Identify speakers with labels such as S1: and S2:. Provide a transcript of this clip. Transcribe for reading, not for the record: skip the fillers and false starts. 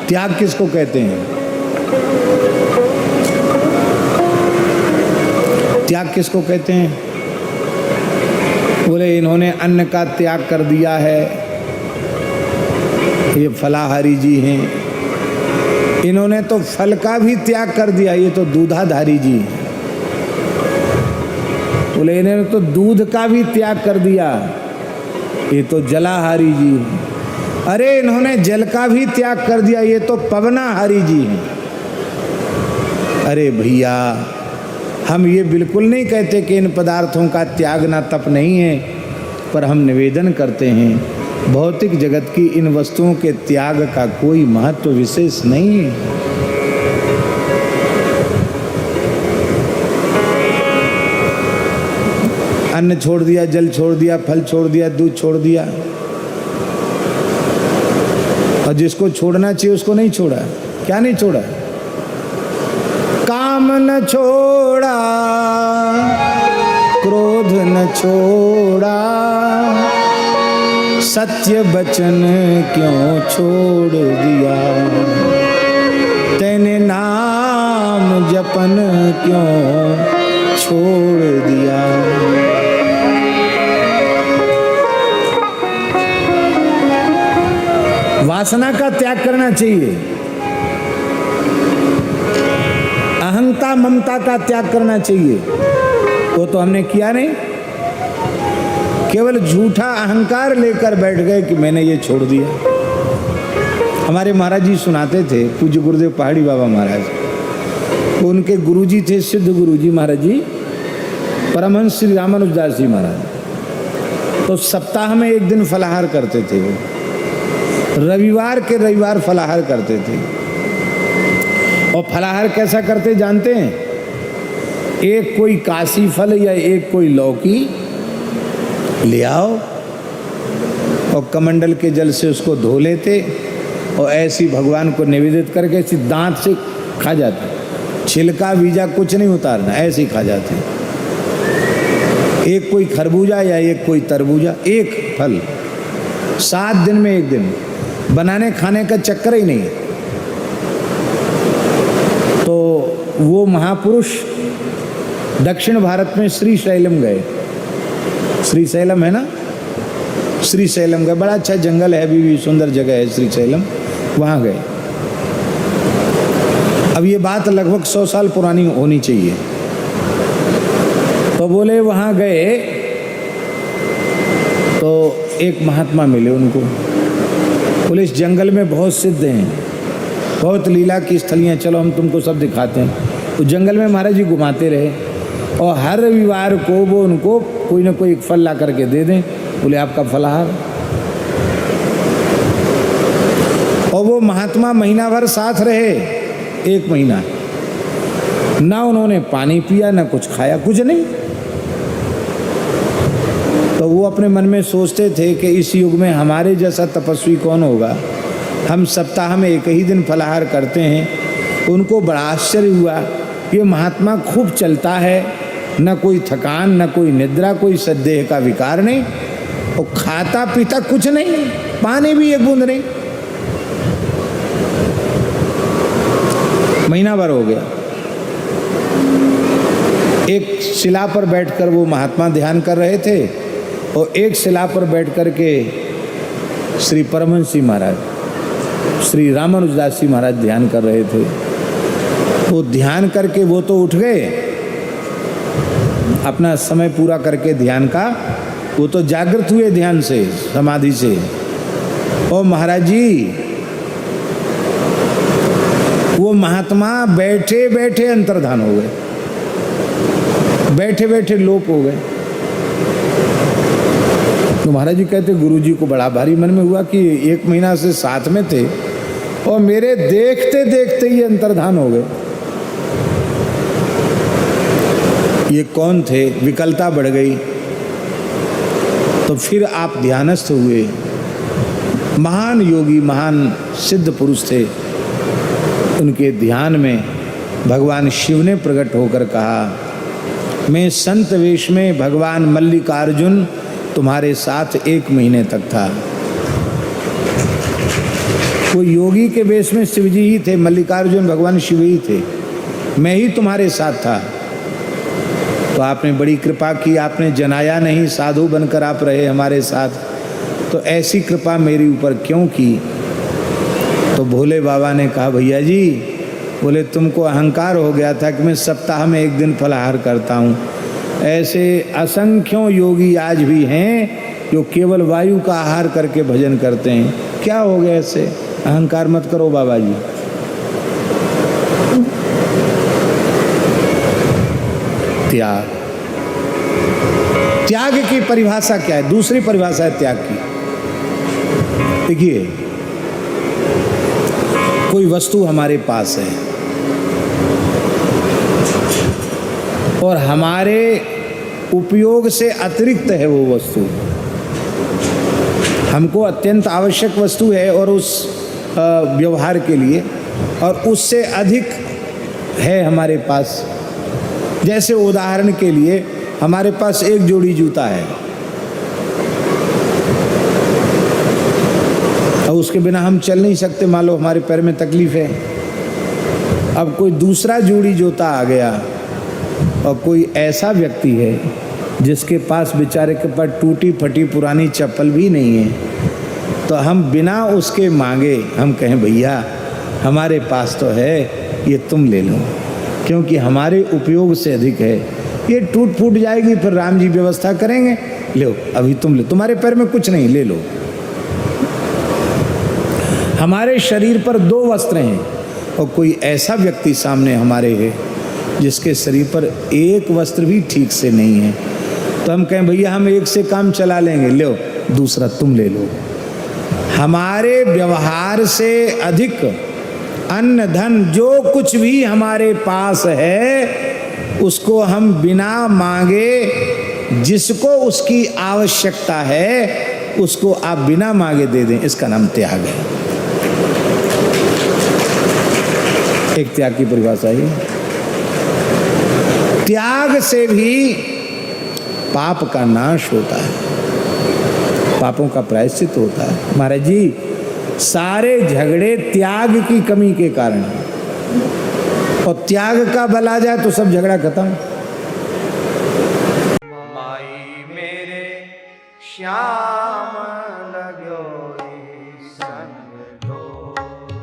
S1: त्याग किसको कहते हैं? त्याग किसको कहते हैं? बोले इन्होंने अन्न का त्याग कर दिया है, ये फलाहारी जी हैं। इन्होंने तो फल का भी त्याग कर दिया, ये तो दूधाधारी जी हैं। बोले इन्होंने तो दूध का भी त्याग कर दिया, ये तो जलाहारी जी हैं। अरे इन्होंने जल का भी त्याग कर दिया, ये तो पवनाहारी जी हैं। अरे भैया, हम ये बिल्कुल नहीं कहते कि इन पदार्थों का त्यागना तप नहीं है, पर हम निवेदन करते हैं भौतिक जगत की इन वस्तुओं के त्याग का कोई महत्व विशेष नहीं है। अन्न छोड़ दिया, जल छोड़ दिया, फल छोड़ दिया, दूध छोड़ दिया, और जिसको छोड़ना चाहिए उसको नहीं छोड़ा। क्या नहीं छोड़ा? काम न छोड़ा, क्रोध न छोड़ा, सत्य वचन क्यों छोड़ दिया, तेने नाम जपन क्यों छोड़ दिया। वासना का त्याग करना चाहिए, अहंता ममता का त्याग करना चाहिए, वो तो हमने किया नहीं। केवल झूठा अहंकार लेकर बैठ गए कि मैंने ये छोड़ दिया। हमारे महाराज जी सुनाते थे, पूज्य गुरुदेव पहाड़ी बाबा महाराज, उनके गुरुजी थे सिद्ध गुरुजी महाराज जी, परमहंस श्री रामानुजदास जी महाराज। तो सप्ताह में एक दिन फलाहार करते थे वो, रविवार के रविवार फलाहार करते थे। और फलाहार कैसा करते जानते हैं? एक कोई काशी फल या एक कोई लौकी ले आओ और कमंडल के जल से उसको धो लेते और ऐसी भगवान को निवेदित करके ऐसी दांत से खा जाते। छिलका बीजा कुछ नहीं उतारना, ऐसे ही खा जाते। एक कोई खरबूजा या एक कोई तरबूजा, एक फल, 7 दिन में एक दिन। बनाने खाने का चक्कर ही नहीं। तो वो महापुरुष दक्षिण भारत में श्रीशैलम गए। श्रीशैलम है ना, श्रीशैलम गए, बड़ा अच्छा जंगल है, अभी भी सुंदर जगह है श्रीशैलम, वहाँ गए। अब ये बात लगभग 100 साल पुरानी होनी चाहिए। तो बोले वहाँ गए तो एक महात्मा मिले उनको। बोले इस जंगल में बहुत सिद्ध हैं, बहुत लीला की स्थलियाँ, चलो हम तुमको सब दिखाते हैं। तो जंगल में महाराज जी घुमाते रहे और हर रविवार को वो उनको कोई ना कोई एक फल ला करके दे दें। बोले आपका फलाहार। और वो महात्मा महीना भर साथ रहे, 1 महीना ना उन्होंने पानी पिया ना कुछ खाया, कुछ नहीं। तो वो अपने मन में सोचते थे कि इस युग में हमारे जैसा तपस्वी कौन होगा। हम सप्ताह में एक ही दिन फलाहार करते हैं। उनको बड़ा आश्चर्य हुआ, ये महात्मा खूब चलता है, न कोई थकान न कोई निद्रा, कोई सद्देह का विकार नहीं, और खाता पीता कुछ नहीं, पानी भी एक बूंद नहीं। महीना भर हो गया। एक शिला पर बैठकर वो महात्मा ध्यान कर रहे थे और एक शिला पर बैठ कर के श्री परमहंस जी महाराज, श्री रामानुजदास जी महाराज ध्यान कर रहे थे। वो ध्यान करके वो तो उठ गए, अपना समय पूरा करके ध्यान का, वो तो जागृत हुए ध्यान से, समाधि से। और महाराज जी वो महात्मा बैठे बैठे अंतर्धान हो गए, बैठे बैठे लोप हो गए। तो महाराज जी कहते गुरुजी को बड़ा भारी मन में हुआ कि 1 महीना से साथ में थे और मेरे देखते देखते ही अंतर्धान हो गए। ये कौन थे? विकलता बढ़ गई। तो फिर आप ध्यानस्थ हुए। महान योगी, महान सिद्ध पुरुष थे। उनके ध्यान में भगवान शिव ने प्रकट होकर कहा, मैं संत वेश में भगवान मल्लिकार्जुन तुम्हारे साथ 1 महीने तक था। वो योगी के वेश में शिव जी ही थे, मल्लिकार्जुन भगवान शिव ही थे, मैं ही तुम्हारे साथ था। तो आपने बड़ी कृपा की, आपने जनाया नहीं, साधु बनकर आप रहे हमारे साथ, तो ऐसी कृपा मेरी ऊपर क्यों की? तो भोले बाबा ने कहा, भैया जी, बोले तुमको अहंकार हो गया था कि मैं सप्ताह में एक दिन फलाहार करता हूँ। ऐसे असंख्यों योगी आज भी हैं जो केवल वायु का आहार करके भजन करते हैं। क्या हो गया ऐसे? अहंकार मत करो बाबा जी। त्याग, त्याग की परिभाषा क्या है? दूसरी परिभाषा है त्याग की। देखिए, कोई वस्तु हमारे पास है और हमारे उपयोग से अतिरिक्त है वो वस्तु, हमको अत्यंत आवश्यक वस्तु है और उस व्यवहार के लिए, और उससे अधिक है हमारे पास। जैसे उदाहरण के लिए हमारे पास एक जोड़ी जूता है और उसके बिना हम चल नहीं सकते, मान लो हमारे पैर में तकलीफ है। अब कोई दूसरा जोड़ी जूता आ गया और कोई ऐसा व्यक्ति है जिसके पास बेचारे के पास टूटी फटी पुरानी चप्पल भी नहीं है, तो हम बिना उसके मांगे हम कहें, भैया हमारे पास तो है, ये तुम ले लो, क्योंकि हमारे उपयोग से अधिक है। ये टूट फूट जाएगी, फिर राम जी व्यवस्था करेंगे, लो अभी तुम ले, तुम्हारे पैर में कुछ नहीं, ले लो। हमारे शरीर पर दो वस्त्र हैं और कोई ऐसा व्यक्ति सामने हमारे है जिसके शरीर पर एक वस्त्र भी ठीक से नहीं है, तो हम कहें भैया हम एक से काम चला लेंगे, लो दूसरा तुम ले लो। हमारे व्यवहार से अधिक अन्न धन जो कुछ भी हमारे पास है उसको हम बिना मांगे, जिसको उसकी आवश्यकता है उसको आप बिना मांगे दे दें, इसका नाम त्याग है। एक त्याग की परिभाषा है। त्याग से भी पाप का नाश होता है, पापों का प्रायश्चित होता है। महाराज जी, सारे झगड़े त्याग की कमी के कारण, और त्याग का बल आ जाए तो सब झगड़ा खत्म।
S2: माई मेरे श्याम